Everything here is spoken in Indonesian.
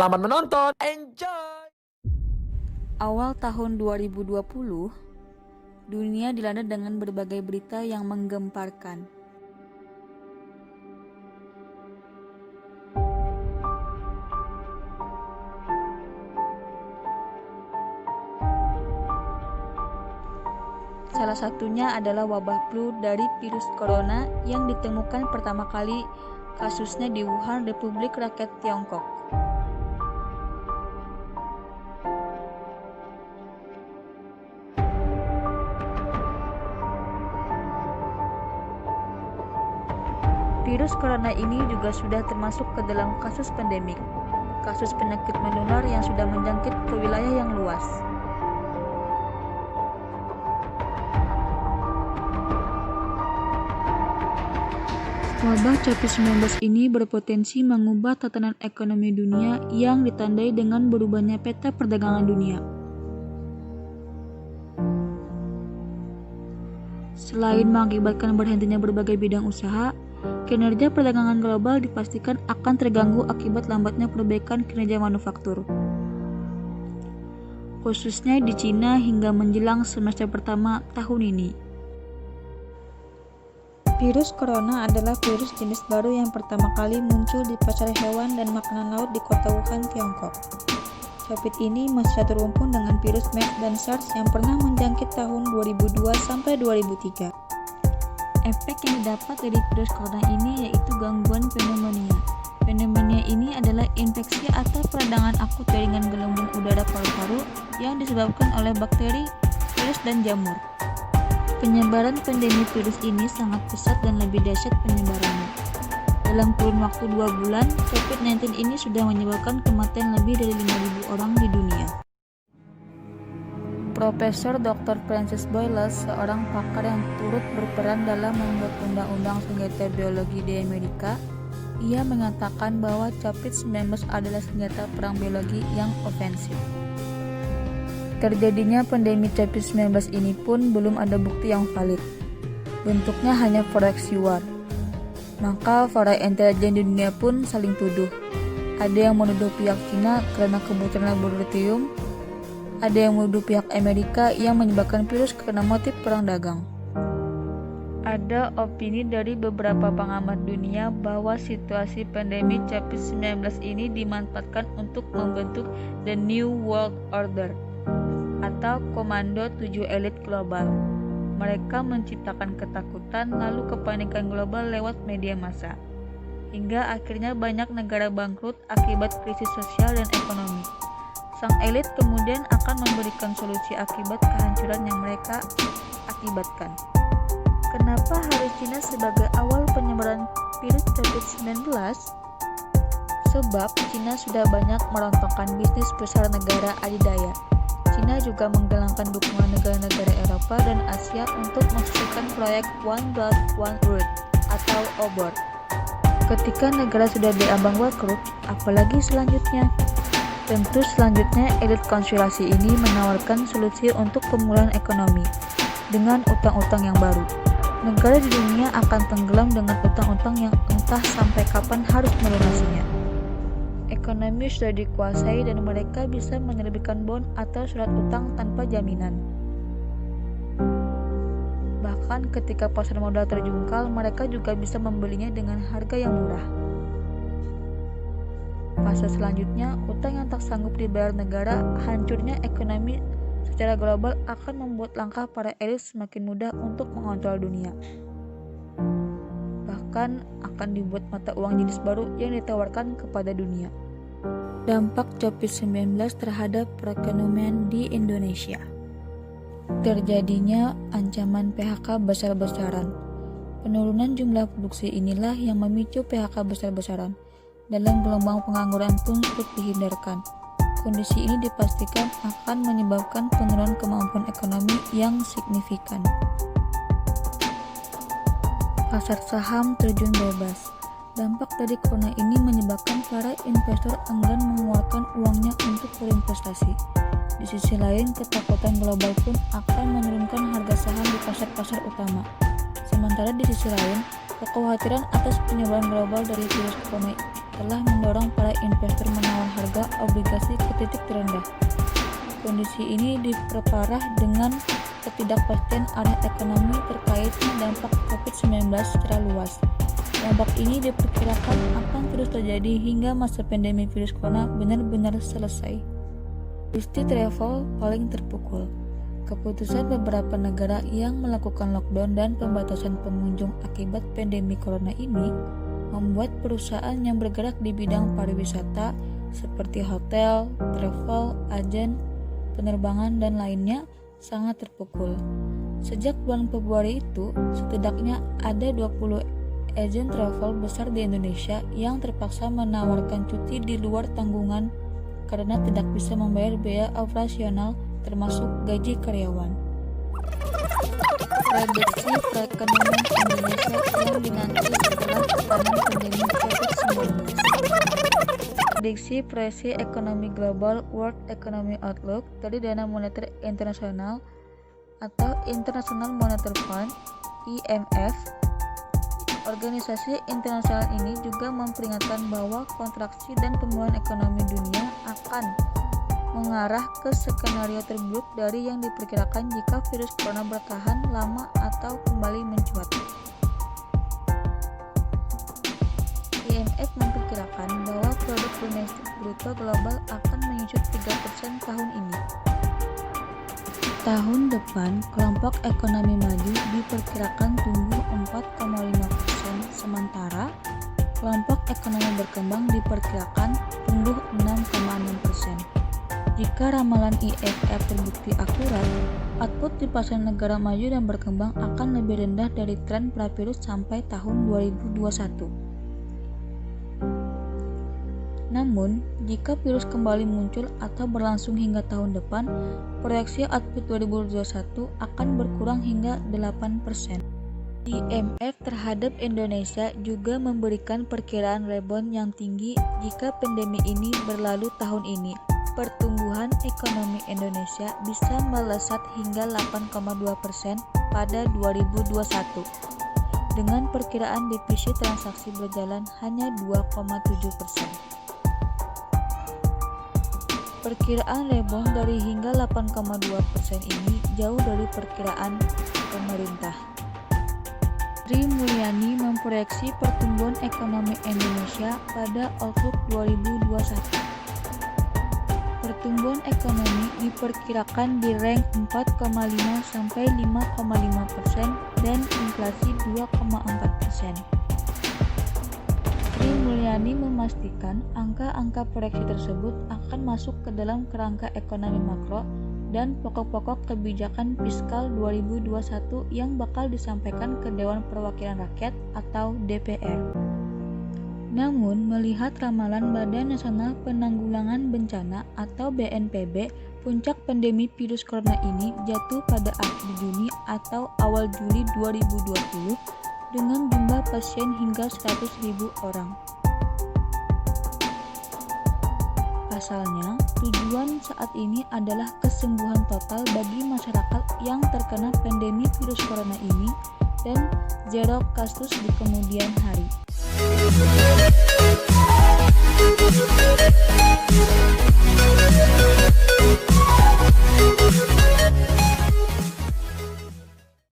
Selamat menonton, enjoy! Awal tahun 2020, dunia dilanda dengan berbagai berita yang menggemparkan. Salah satunya adalah wabah flu dari virus corona yang ditemukan pertama kali kasusnya di Wuhan, Republik Rakyat Tiongkok. Virus corona ini juga sudah termasuk ke dalam kasus pandemik, kasus penyakit menular yang sudah menjangkit ke wilayah yang luas. Wabah COVID-19 ini berpotensi mengubah tatanan ekonomi dunia yang ditandai dengan berubahnya peta perdagangan dunia. Selain mengakibatkan berhentinya berbagai bidang usaha, kinerja perdagangan global dipastikan akan terganggu akibat lambatnya perbaikan kinerja manufaktur, khususnya di Cina hingga menjelang semester pertama tahun ini. Virus corona adalah virus jenis baru yang pertama kali muncul di pasar hewan dan makanan laut di kota Wuhan, Tiongkok. COVID ini masih satu rumpun dengan virus MERS dan SARS yang pernah menjangkit tahun 2002 sampai 2003. Efek yang didapat dari virus corona ini yaitu gangguan pneumonia. Pneumonia ini adalah infeksi atau peradangan akut jaringan gelembung udara paru-paru yang disebabkan oleh bakteri, virus, dan jamur. Penyebaran pandemi virus ini sangat pesat dan lebih dahsyat penyebarannya. Dalam kurun waktu 2 bulan, COVID-19 ini sudah menyebabkan kematian lebih dari 5.000 orang di dunia. Profesor Dr. Francis Boyle, seorang pakar yang turut berperan dalam membuat undang-undang senjata biologi di Amerika, ia mengatakan bahwa COVID-19 adalah senjata perang biologi yang ofensif. Terjadinya pandemi COVID-19 ini pun belum ada bukti yang valid. Bentuknya hanya proxy war. Maka para intelijen di dunia pun saling tuduh. Ada yang menuduh pihak Cina karena kebutuhan laboratorium, ada yang menuduh pihak Amerika yang menyebabkan virus karena motif perang dagang. Ada opini dari beberapa pengamat dunia bahwa situasi pandemi COVID-19 ini dimanfaatkan untuk membentuk The New World Order atau Komando 7 Elit Global. Mereka menciptakan ketakutan lalu kepanikan global lewat media massa. Hingga akhirnya banyak negara bangkrut akibat krisis sosial dan ekonomi. Sang elit kemudian akan memberikan solusi akibat kehancuran yang mereka akibatkan. Kenapa harus Cina sebagai awal penyebaran virus COVID-19? Sebab Cina sudah banyak merontokkan bisnis besar negara adidaya. Cina juga menggalangkan dukungan negara-negara Eropa dan Asia untuk mensukseskan proyek One Belt One Road atau OBOR. Ketika negara sudah diambang bangkrut, apalagi selanjutnya? Tentu selanjutnya elit konspirasi ini menawarkan solusi untuk pemulihan ekonomi dengan utang-utang yang baru. Negara di dunia akan tenggelam dengan utang-utang yang entah sampai kapan harus melunasinya. Ekonomi sudah dikuasai dan mereka bisa menerbitkan bond atau surat utang tanpa jaminan. Bahkan ketika pasar modal terjungkal, mereka juga bisa membelinya dengan harga yang murah. Fase selanjutnya, utang yang tak sanggup dibayar negara, hancurnya ekonomi secara global akan membuat langkah para elit semakin mudah untuk mengontrol dunia. Bahkan akan dibuat mata uang jenis baru yang ditawarkan kepada dunia. Dampak COVID-19 terhadap perekonomian di Indonesia. Terjadinya ancaman PHK besar-besaran. Penurunan jumlah produksi inilah yang memicu PHK besar-besaran. Dalam gelombang pengangguran pun sulit dihindarkan. Kondisi ini dipastikan akan menyebabkan penurunan kemampuan ekonomi yang signifikan. Pasar saham terjun bebas. Dampak dari corona ini menyebabkan para investor enggan mengeluarkan uangnya untuk berinvestasi. Di sisi lain, ketakutan global pun akan menurunkan harga saham di pasar-pasar utama. Sementara di sisi lain, kekhawatiran atas penyebaran global dari virus corona telah mendorong para investor menawar harga obligasi ke titik terendah. Kondisi ini diperparah dengan ketidakpastian arah ekonomi terkait dampak COVID-19 secara luas. Dampak ini diperkirakan akan terus terjadi hingga masa pandemi virus corona benar-benar selesai. Industri travel paling terpukul. Keputusan beberapa negara yang melakukan lockdown dan pembatasan pengunjung akibat pandemi corona ini membuat perusahaan yang bergerak di bidang pariwisata seperti hotel, travel, agen, penerbangan, dan lainnya sangat terpukul. Sejak bulan Februari itu, setidaknya ada 20 agen travel besar di Indonesia yang terpaksa menawarkan cuti di luar tanggungan karena tidak bisa membayar biaya operasional termasuk gaji karyawan. Prediksi perekonomian Indonesia yang dinanti setelah tekanan pandemi COVID-19. Prediksi proyeksi ekonomi global World Economic Outlook dari Dana Moneter Internasional atau International Monetary Fund (IMF). Organisasi internasional ini juga memperingatkan bahwa kontraksi dan pemulihan ekonomi dunia akan mengarah ke skenario terburuk dari yang diperkirakan jika virus corona bertahan lama atau kembali mencuat. IMF memperkirakan bahwa produk domestik bruto global akan menyusut 3% tahun ini. Tahun depan, kelompok ekonomi maju diperkirakan tumbuh 4,5%, sementara kelompok ekonomi berkembang diperkirakan tumbuh 6,6%. Jika ramalan IMF terbukti akurat, output di pasar negara maju dan berkembang akan lebih rendah dari tren pra-virus sampai tahun 2021. Namun, jika virus kembali muncul atau berlangsung hingga tahun depan, proyeksi output 2021 akan berkurang hingga 8%. IMF terhadap Indonesia juga memberikan perkiraan rebound yang tinggi jika pandemi ini berlalu tahun ini. Pertumbuhan ekonomi Indonesia bisa melesat hingga 8,2% pada 2021, dengan perkiraan defisit transaksi berjalan hanya 2,7%. Perkiraan rebound dari hingga 8,2% ini jauh dari perkiraan pemerintah. Sri Mulyani memproyeksi pertumbuhan ekonomi Indonesia pada Outlook 2021. Pertumbuhan ekonomi diperkirakan di rank 4,5 sampai 5,5% dan inflasi 2,4%. Sri Mulyani memastikan angka-angka proyeksi tersebut akan masuk ke dalam kerangka ekonomi makro dan pokok-pokok kebijakan fiskal 2021 yang bakal disampaikan ke Dewan Perwakilan Rakyat atau DPR. Namun, melihat ramalan Badan Nasional Penanggulangan Bencana atau BNPB, puncak pandemi virus corona ini jatuh pada akhir Juni atau awal Juli 2020 dengan jumlah pasien hingga 100.000 orang. Pasalnya, tujuan saat ini adalah kesembuhan total bagi masyarakat yang terkena pandemi virus corona ini dan zero kasus di kemudian hari.